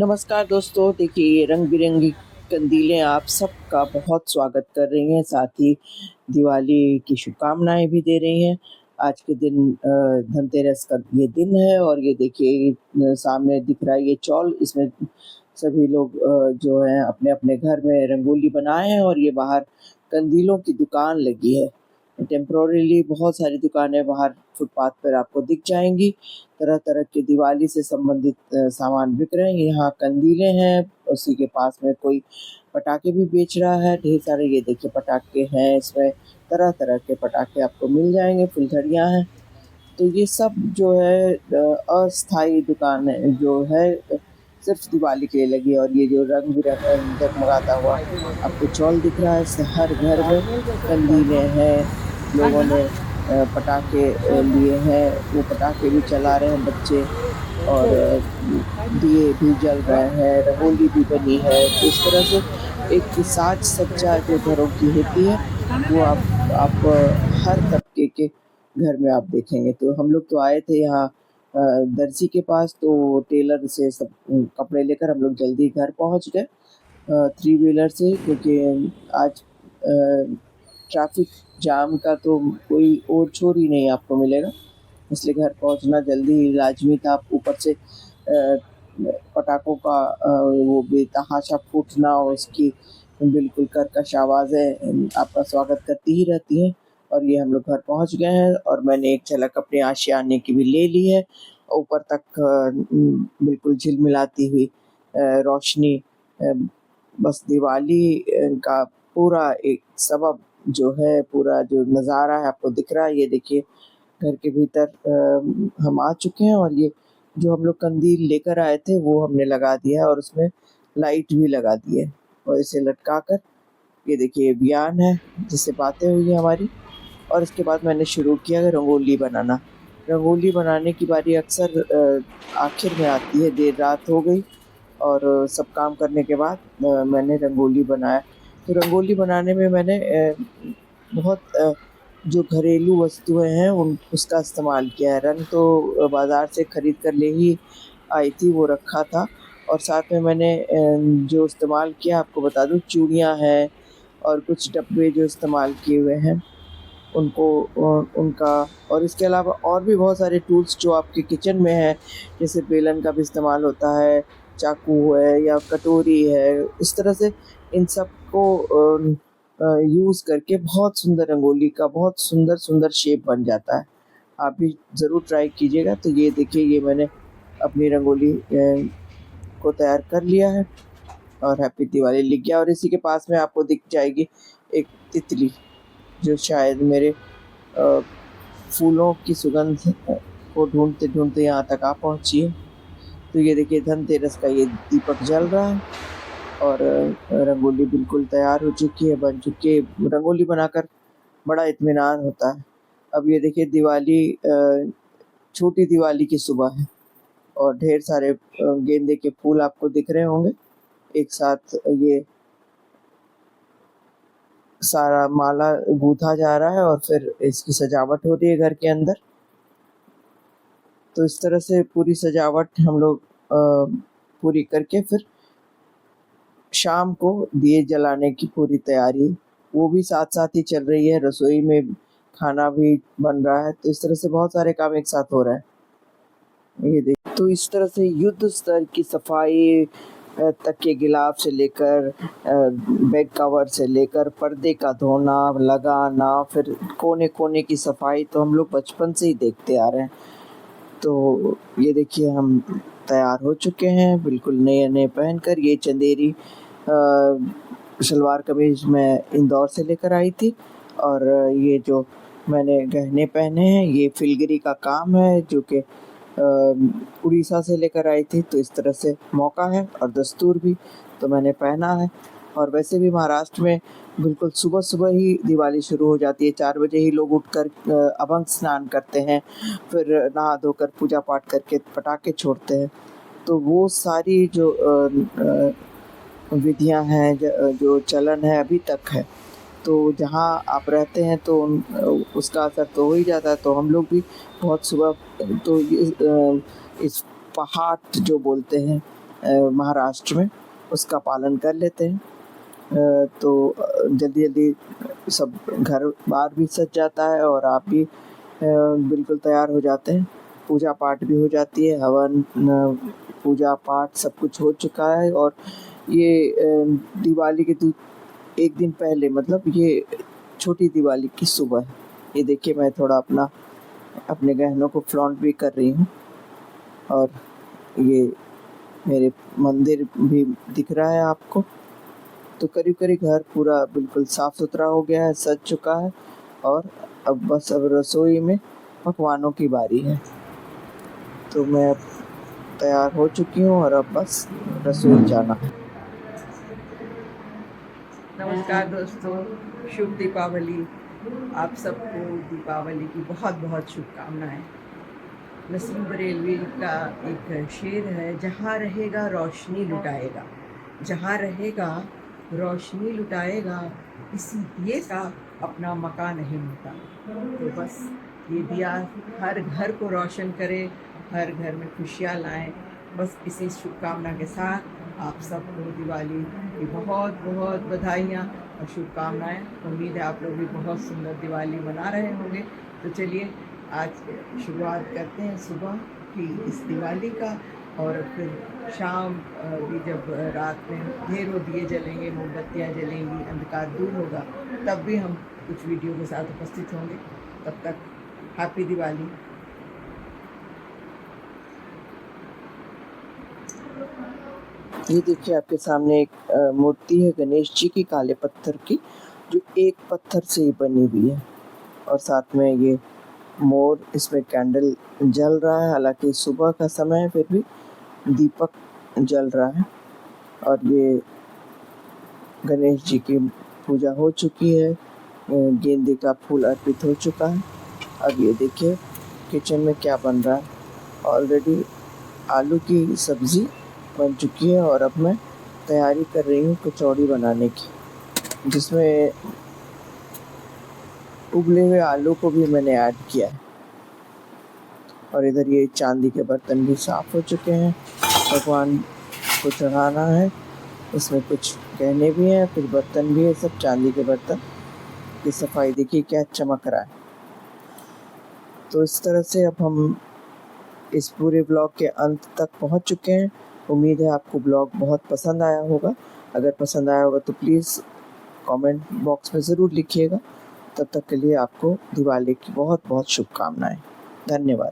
नमस्कार दोस्तों, देखिए ये रंग बिरंगी कंदीलें आप सबका बहुत स्वागत कर रही हैं, साथ ही दिवाली की शुभकामनाएं भी दे रही हैं। आज के दिन धनतेरस का ये दिन है और ये देखिए सामने दिख रहा है ये चौल, इसमें सभी लोग जो हैं अपने अपने घर में रंगोली बनाए हैं और ये बाहर कंदीलों की दुकान लगी है। टेम्परोरीली बहुत सारी दुकानें बाहर फुटपाथ पर आपको दिख जाएंगी। तरह तरह के दिवाली से संबंधित सामान बिक रहे हैं। यहाँ कंदीलें हैं, उसी के पास में कोई पटाखे भी बेच रहा है। ढेर सारे ये देखिए पटाखे हैं, इसमें तरह तरह के पटाखे आपको मिल जाएंगे। फुलझड़ियाँ हैं, तो ये सब जो है अस्थाई दुकान है जो है सिर्फ दिवाली के लिए लगी है। और ये जो रंग बिरंग जगमगाता हुआ आपको चौल दिख रहा है, इससे हर घर में कंदीलें हैं। लोगों ने पटाखे लिए हैं, वो पटाखे भी चला रहे हैं बच्चे, और दिए भी जल रहे हैं, रंगोली भी बनी है। तो इस तरह से एक साज सज्जा जो घरों की होती है वो आप हर तबके के घर में आप देखेंगे। तो हम लोग तो आए थे यहाँ दर्जी के पास, तो टेलर से सब कपड़े लेकर हम लोग जल्दी घर पहुँच गए थ्री व्हीलर से, क्योंकि आज ट्रैफिक जाम का तो कोई और छोर ही नहीं आपको मिलेगा, इसलिए घर पहुंचना जल्दी ही लाजमी था। ऊपर से पटाखों का वो बेतहाशा फूटना और उसकी बिल्कुल कर्कश आवाज़ें आपका स्वागत करती ही रहती हैं। और ये हम लोग घर पहुंच गए हैं और मैंने एक झलक अपने आशियाने की भी ले ली है। ऊपर तक बिल्कुल झिलमिलाती हुई रोशनी, बस दिवाली का पूरा एक सबब जो है, पूरा जो नज़ारा है आपको दिख रहा है। ये देखिए घर के भीतर हम आ चुके हैं और ये जो हम लोग कंदील लेकर आए थे वो हमने लगा दिया है और उसमें लाइट भी लगा दी है। और इसे लटका कर ये देखिए बयान है जिससे बातें हुई हैं हमारी। और इसके बाद मैंने शुरू किया रंगोली बनाना। रंगोली बनाने की बारी अक्सर आखिर में आती है, देर रात हो गई और सब काम करने के बाद मैंने रंगोली बनाया। तो रंगोली बनाने में मैंने बहुत जो घरेलू वस्तुएं हैं उन उसका इस्तेमाल किया है। रंग तो बाज़ार से ख़रीद कर ले ही आई थी, वो रखा था। और साथ में मैंने जो इस्तेमाल किया आपको बता दूं, चूड़ियाँ हैं और कुछ डब्बे जो इस्तेमाल किए हुए हैं उनको उनका। और इसके अलावा और भी बहुत सारे टूल्स जो आपके किचन में हैं, जैसे बेलन का भी इस्तेमाल होता है, चाकू है या कटोरी है। इस तरह से इन सब को यूज़ करके बहुत सुंदर रंगोली का बहुत सुंदर सुंदर शेप बन जाता है। आप भी ज़रूर ट्राई कीजिएगा। तो ये देखिए ये मैंने अपनी रंगोली को तैयार कर लिया है और हैप्पी दिवाली लिख गया। और इसी के पास में आपको दिख जाएगी एक तितली जो शायद मेरे फूलों की सुगंध को ढूंढते ढूंढते यहाँ तक आ पहुँची है। तो ये देखिए धनतेरस का ये दीपक जल रहा है और रंगोली बिल्कुल तैयार हो चुकी है, बन चुकी है। रंगोली बनाकर बड़ा इत्मीनान होता है। अब ये देखिए दिवाली छोटी दिवाली की सुबह है और ढेर सारे गेंदे के फूल आपको दिख रहे होंगे एक साथ। ये सारा माला गूंथा जा रहा है और फिर इसकी सजावट हो रही है घर के अंदर। तो इस तरह से पूरी सजावट हम लोग पूरी करके फिर शाम को दिए जलाने की पूरी तैयारी वो भी साथ साथ ही चल रही है। रसोई में खाना भी बन रहा है, तो इस तरह से बहुत सारे काम एक साथ हो रहे हैं। ये देख, तो इस तरह से युद्ध स्तर की सफाई, तकिए गिलाफ से लेकर बेड कवर से लेकर पर्दे का धोना लगाना, फिर कोने कोने की सफाई तो हम लोग बचपन से ही देखते आ रहे हैं। तो ये देखिए हम तैयार हो चुके हैं बिल्कुल नए नए पहनकर। ये चंदेरी सलवार कमीज मैं इंदौर से लेकर आई थी और ये जो मैंने गहने पहने हैं ये फिलगिरी का काम है जो कि उड़ीसा से लेकर आई थी। तो इस तरह से मौका है और दस्तूर भी, तो मैंने पहना है। और वैसे भी महाराष्ट्र में बिल्कुल सुबह सुबह ही दिवाली शुरू हो जाती है। 4 बजे ही लोग उठकर अभंग स्नान करते हैं, फिर नहा धोकर पूजा पाठ करके पटाखे छोड़ते हैं। तो वो सारी जो विधियां हैं, जो चलन है अभी तक है। तो जहाँ आप रहते हैं तो उसका असर तो हो ही जाता है। तो हम लोग भी बहुत सुबह तो इस पहाट जो बोलते हैं महाराष्ट्र में, उसका पालन कर लेते हैं। तो जल्दी जल्दी सब घर बार भी सज जाता है और आप भी बिल्कुल तैयार हो जाते हैं। पूजा पाठ भी हो जाती है, हवन पूजा पाठ सब कुछ हो चुका है। और ये दिवाली के एक दिन पहले, मतलब ये छोटी दिवाली की सुबह है। ये देखिए, मैं थोड़ा अपने गहनों को फ्लॉन्ट भी कर रही हूँ। और ये मेरे मंदिर भी दिख रहा है आपको। तो करीब करीब घर पूरा बिल्कुल साफ़ सुथरा हो गया है, सज चुका है। और अब रसोई में पकवानों की बारी है। तो मैं अब तैयार हो चुकी हूँ और अब बस रसोई जाना है। नमस्कार दोस्तों, शुभ दीपावली। आप सबको दीपावली की बहुत बहुत शुभकामनाएं। नसीम बरेलवी का एक शेर है, जहाँ रहेगा रोशनी लुटाएगा, जहाँ रहेगा रोशनी लुटाएगा, इसी दिए का अपना मकान नहीं मिलता। तो बस ये दिया हर घर को रोशन करे, हर घर में खुशियाँ लाएं। बस इसी शुभकामना के साथ आप सबको दिवाली की बहुत बहुत बधाइयाँ और शुभकामनाएं। उम्मीद है आप लोग भी बहुत सुंदर दिवाली मना रहे होंगे। तो चलिए आज शुरुआत करते हैं सुबह की इस दिवाली का। और फिर शाम भी जब रात में ढेरों दिए जलेंगे, मोमबत्तियाँ जलेंगी, अंधकार दूर होगा, तब भी हम कुछ वीडियो के साथ उपस्थित होंगे। तब तक हैप्पी दिवाली। ये देखिए, आपके सामने एक मूर्ति है गणेश जी की, काले पत्थर की, जो एक पत्थर से ही बनी हुई है। और साथ में ये मोर, इसमें कैंडल जल रहा है। हालांकि सुबह का समय है, फिर भी दीपक जल रहा है। और ये गणेश जी की पूजा हो चुकी है, गेंदे का फूल अर्पित हो चुका है। अब ये देखिए किचन में क्या बन रहा है। ऑलरेडी आलू की सब्ज़ी बन चुकी है और अब मैं तैयारी कर रही हूँ कचौड़ी बनाने की, जिसमें उबले हुए आलू को भी मैंने ऐड किया है। और इधर ये चांदी के बर्तन भी साफ़ हो चुके हैं, भगवान को चढ़ाना है। इसमें कुछ गहने भी हैं, कुछ बर्तन भी है, सब चांदी के बर्तन की सफाई देखिए क्या चमक रहा है। तो इस तरह से अब हम इस पूरे ब्लॉग के अंत तक पहुंच चुके हैं। उम्मीद है आपको ब्लॉग बहुत पसंद आया होगा। अगर पसंद आया होगा तो प्लीज़ कमेंट बॉक्स में ज़रूर लिखिएगा। तब तक के लिए आपको दिवाली की बहुत बहुत शुभकामनाएं। धन्यवाद।